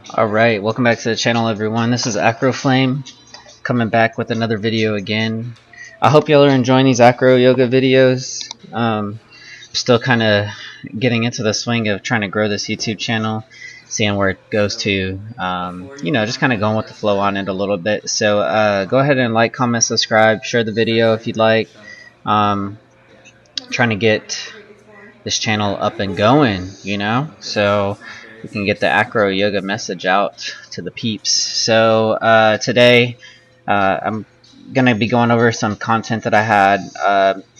Alright, welcome back to the channel, everyone. This is AcroFlame coming back with another video again. I hope y'all are enjoying these AcroYoga videos. Still kind of getting into the swing of trying to grow this YouTube channel, seeing where it goes to. You know, just kind of going with the flow on it a little bit. So go ahead and like, comment, subscribe, share the video if you'd like. Trying to get this channel up and going, you know, so we can get the acro yoga message out to the peeps. So today I'm gonna be going over some content that I had.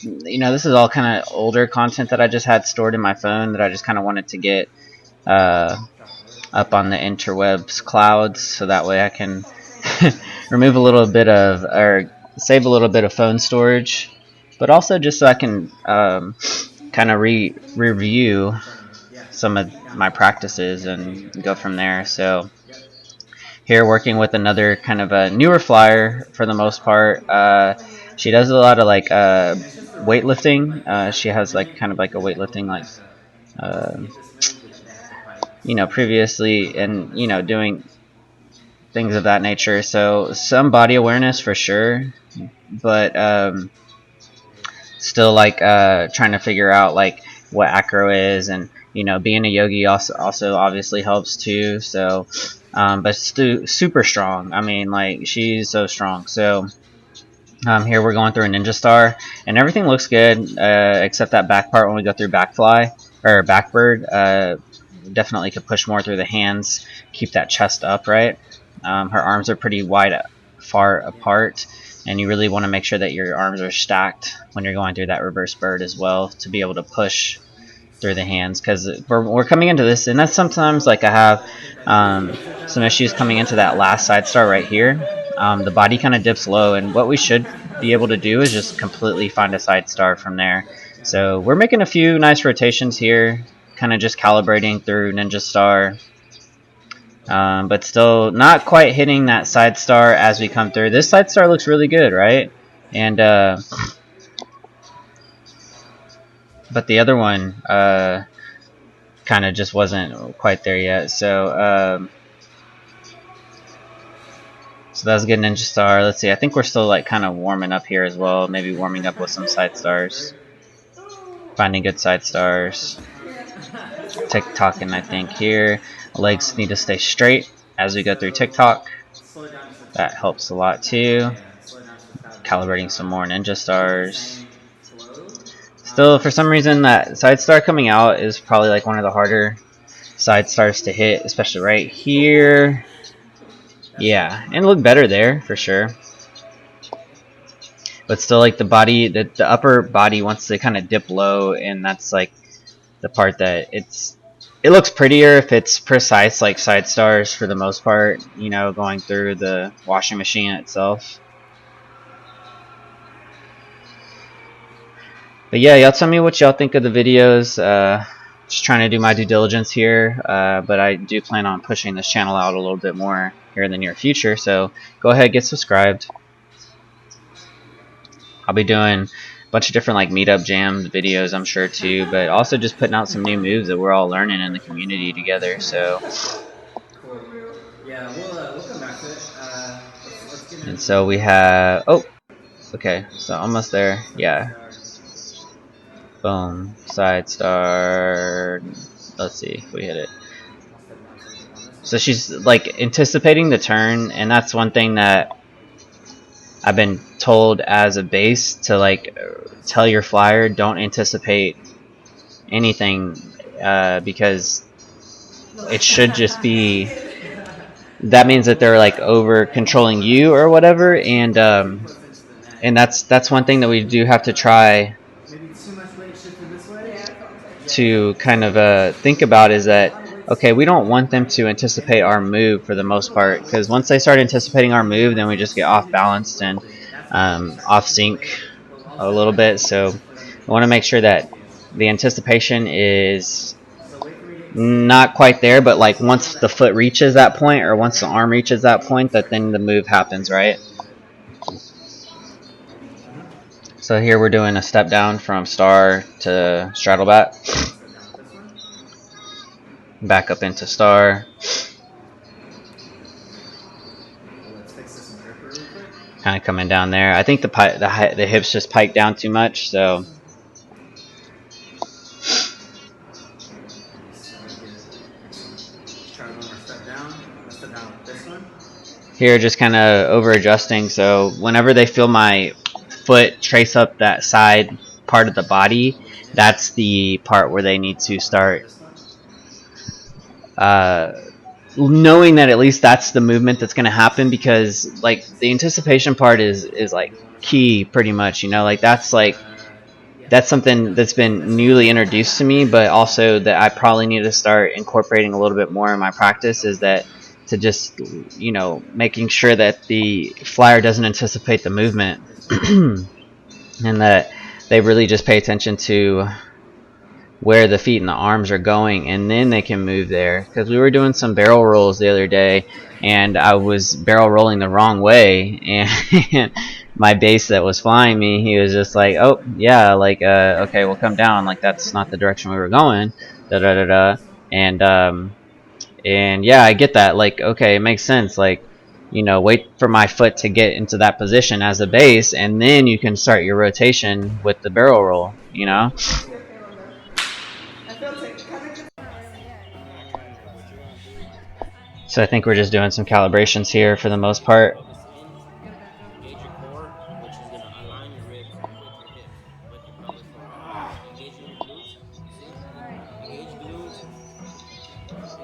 You know, this is all kind of older content that I just had stored in my phone that I just kind of wanted to get up on the interwebs clouds, so that way I can remove a little bit of, or save a little bit of phone storage, but also just so I can kind of review some of my practices and go from there. So here, working with another kind of a newer flyer for the most part. She does a lot of like weightlifting. She has like kind of like a weightlifting like you know, previously, and you know, doing things of that nature. So some body awareness for sure, but still like trying to figure out like what acro is, and you know, being a yogi also obviously helps too. So but super strong. I mean, like, she's so strong. So here we're going through a ninja star, and everything looks good except that back part when we go through back fly or backbird. Definitely could push more through the hands, keep that chest up, right? Her arms are pretty far apart, and you really want to make sure that your arms are stacked when you're going through that reverse bird as well, to be able to push through the hands, because we're coming into this, and that's sometimes like I have some issues coming into that last side star right here. The body kind of dips low, and what we should be able to do is just completely find a side star from there. So we're making a few nice rotations here, kind of just calibrating through ninja star, but still not quite hitting that side star as we come through. This side star looks really good, right? And but the other one kind of just wasn't quite there yet. So so that was a good ninja star. Let's see, I think we're still like kind of warming up here as well, maybe warming up with some side stars, finding good side stars, tick-tocking. I think here legs need to stay straight as we go through tick-tock. That helps a lot too. Calibrating some more ninja stars. Still, for some reason, that side star coming out is probably like one of the harder side stars to hit, especially right here. Yeah, and look better there for sure. But still, like, the body, the upper body wants to kind of dip low, and that's like the part that it looks prettier if it's precise, like side stars for the most part, you know, going through the washing machine itself. But yeah, y'all tell me what y'all think of the videos. Just trying to do my due diligence here, but I do plan on pushing this channel out a little bit more here in the near future, so go ahead, get subscribed. I'll be doing a bunch of different like meetup jam videos, I'm sure too, but also just putting out some new moves that we're all learning in the community together. So Cool. Yeah, we'll come back to it. Let's get and into so we have, oh, okay, so almost there. Yeah, boom, side star. Let's see if we hit it. So she's like anticipating the turn, and that's one thing that I've been told as a base, to like tell your flyer don't anticipate anything, because it should just be, that means that they're like over controlling you or whatever, and that's one thing that we do have to try maybe too much weight shifted this way. to kind of think about, is that okay, we don't want them to anticipate our move for the most part, because once they start anticipating our move, then we just get off balanced and off sync a little bit. So we want to make sure that the anticipation is not quite there, but like once the foot reaches that point, or once the arm reaches that point, that then the move happens, right? So here we're doing a step down from star to straddle back up into star. kind of coming down there. I think the hips just pike down too much, so. Nice. Very good. Excellent. Let's try one more step down. Let's step down with this one. Here, just kind of over adjusting. So whenever they feel my foot trace up that side part of the body, Yep. that's the part where they need to start This one. uh, knowing that at least that's the movement that's going to happen, because like the anticipation part is like Do one more time. key pretty much, like Yeah. that's something Yep. that's been This one. newly introduced to me, but also that I probably need to start incorporating a little bit more in my practice, is that to just making sure that the flyer doesn't anticipate the movement This one. and that they really just pay attention to where the feet and the arms are going, and then they can move there. Because we were doing some barrel rolls the other day, Sorry. and I was barrel rolling the wrong way, and my base that was flying me, he was just like, "Oh yeah, like okay, we'll come down. Like that's not the direction we were going." Da da da da. This one. And and yeah, I get that. Like okay, it makes sense. Like wait for my foot to get into that position as a base, and then you can start your rotation with the barrel roll. So I think we're just doing some calibrations here for the most part. Focus in. Engage your core, which is gonna align your ribs with your hips, with your pelvic floor. Engaging your glutes. You see? Engage glutes.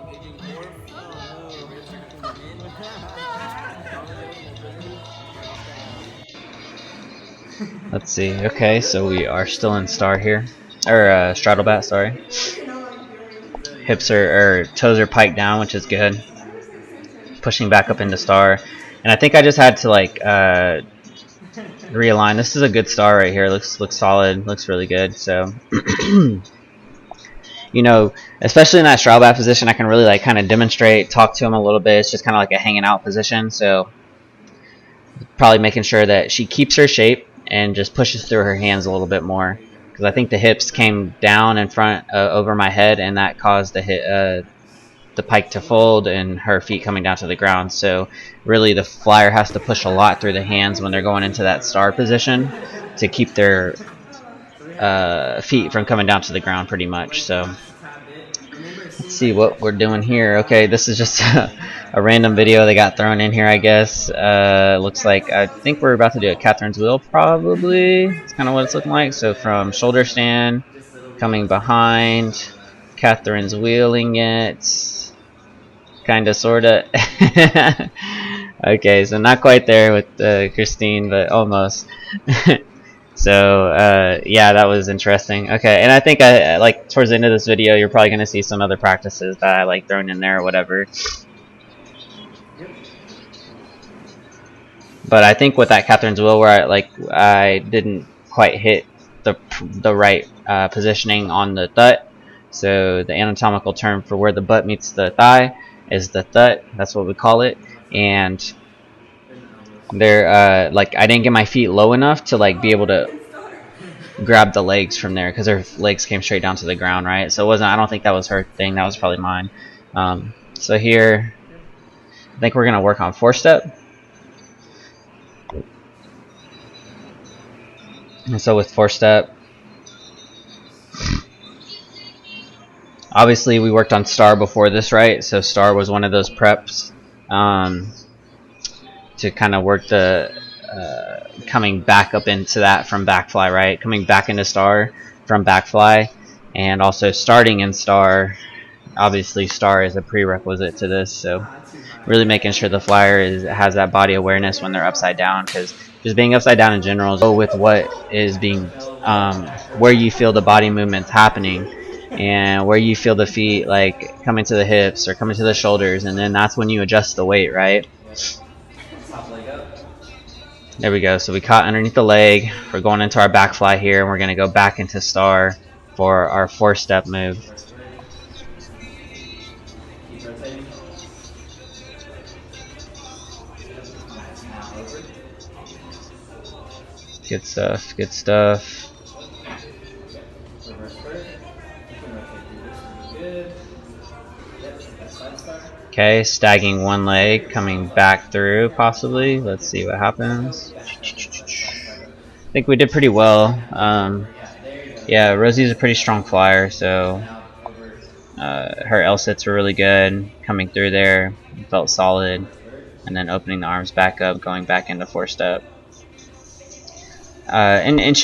Engaging core. Oh no, ribs are coming in. As long as there was mobility, you're gonna step down. Let's see. Okay, so we are still in star here, or straddle bat. Sorry. Very Hips good. or toes are piked down, which is good. Pushing back up into star, and I think I just had to like realign. This is a good star right here. Looks solid. Looks really good. So. Especially in that straddle bat position, I can really like kind of demonstrate, talk to him a little bit. It's just kind of like a hanging out position. So probably making sure that she keeps her shape and just pushes through her hands a little bit more, There you go. because I Yep. think the hips Look up. came down in front over my head, and that caused the pike to Excellent. fold and her feet coming down to the ground. So really, the flyer has to push a lot through the hands when they're going into that star position to keep their So we have feet from coming down to the ground, pretty much. legs So attached a tad bit. Remember, it let's seems see like what hips we're are doing going very here. high, Okay, this is just like a random straddle video that got position. thrown in here, I guess. Looks like I think we're about to do a Catherine's wheel, probably. It's kind of what it's looking like. So from shoulder stand, Just a little bit coming more time. behind, Catherine's wheeling it, kind of, sort of. Okay, so not quite there with Christine, but almost. So yeah, that was interesting. Okay, and I think I like towards the end of this video, you're probably gonna see some other practices that I like thrown in there or whatever. Yep. But I think with that Catherine's wheel, where I didn't quite hit the right positioning on the thut. So the anatomical term for where the butt meets the thigh is the thut. That's what we call it. Use left leg. And Bend the elbows. there, like I didn't get my feet low enough to like be able to grab the legs from there, because her legs came straight down to the ground, right? So it wasn't. I don't think that was her thing. That was probably mine. So here, Yep. I think we're gonna work on 4-step. And so with 4-step, obviously we worked on star before this, right? So star was one of those preps to kind of work the coming back up into that from backfly, right? Coming back into star from backfly, and also starting in star. Obviously, star is a prerequisite to this, so Ah, too high. really making sure the flyer has that body awareness when they're upside down, because just being upside down in general is go with what is being where you feel the body movements happening, and where you feel the feet like coming to the hips or coming to the shoulders, and then that's when you adjust the weight, right? Yep. Top leg up. There we go. So we caught underneath the leg. We're going into our back fly here, and we're going to go back into star for our 4-step move. Reverse leg. Keep rotating. Yep. Nice. Now over. Good stuff. Good stuff. Yep. Reverse square. You can rotate through this really good. Yep. Take that side star. Okay, stagging one leg, coming back through possibly. Let's see what happens. I think we did pretty well. Yeah, Rosie's a pretty strong flyer, so her L sits were really good. Coming through there, felt solid, and then opening the arms back up, going back into 4-step. And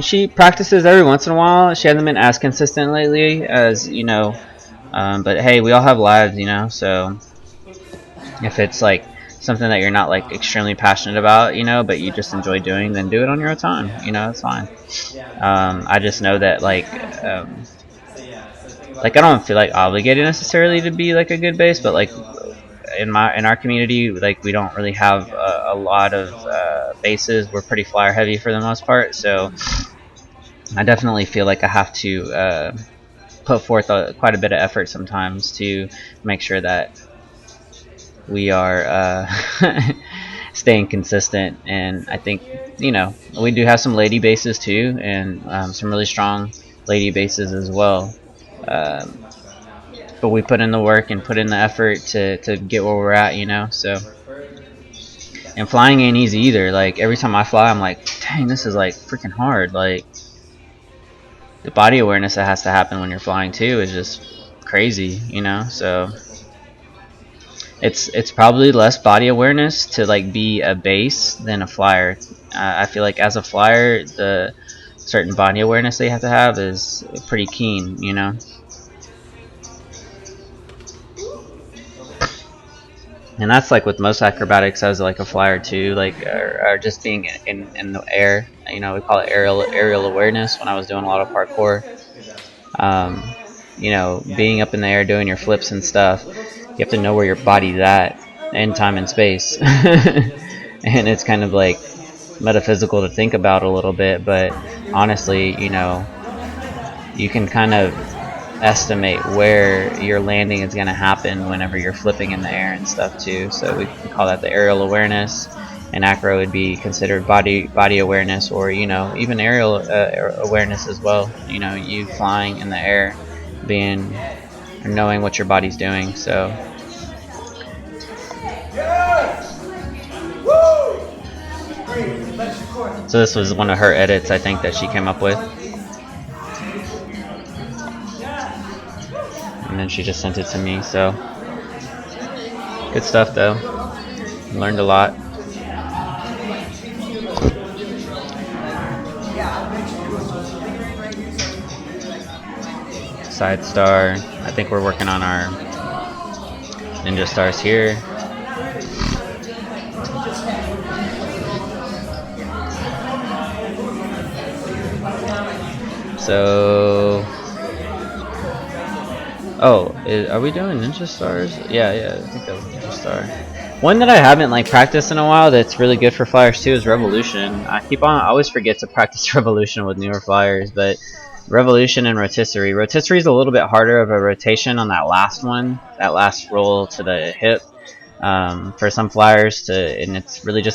she practices every once in a while. She hasn't been as consistent lately as but hey, we all have lives, so if it's like something that you're not like extremely passionate about, but you just enjoy doing, then do it on your own time. It's fine. I just know that um, like I don't feel like obligated necessarily to be like a good base, but like in our community, like we don't really have a lot of bases. We're pretty flyer heavy for the most part, so I definitely feel like I have to put forth quite a bit of effort sometimes to make sure that we are staying consistent. And I think we do have some lady bases too, and some really strong lady bases as well. Um, but we put in the work and put in the effort to get where we're at, so and flying ain't easy either. Like every time I fly, I'm like, dang, this is like freaking hard. Like the body awareness that has to happen when you're flying too is just crazy, so it's probably less body awareness to like be a base than a flyer. I feel like as a flyer, the certain body awareness they have to have is pretty keen, and that's like with most acrobatics as like a flyer too, like or just being in the air. We call it aerial awareness. When I was doing a lot of parkour, um, being up in the air doing your flips and stuff, you have to know where your body's at in time and space. And it's kind of like metaphysical to think about a little bit, but honestly, you can kind of estimate where your landing is going to happen whenever you're flipping in the air and stuff too. So we call that the aerial awareness, and acro would be considered body awareness, or even aerial awareness as well. You flying in the air, being or knowing what your body's doing. So this was one of her edits, I think, that she came up with, and then she just sent it to me. So good stuff though. Learned a lot. Side star. I think we're working on our ninja stars here. So, are we doing ninja stars? Yeah, I think that was ninja star. One that I haven't like practiced in a while that's really good for flyers too is revolution. I always forget to practice revolution with newer flyers, but revolution and rotisserie. Rotisserie is a little bit harder of a rotation on that last one, that last roll to the hip. For some flyers and it's really just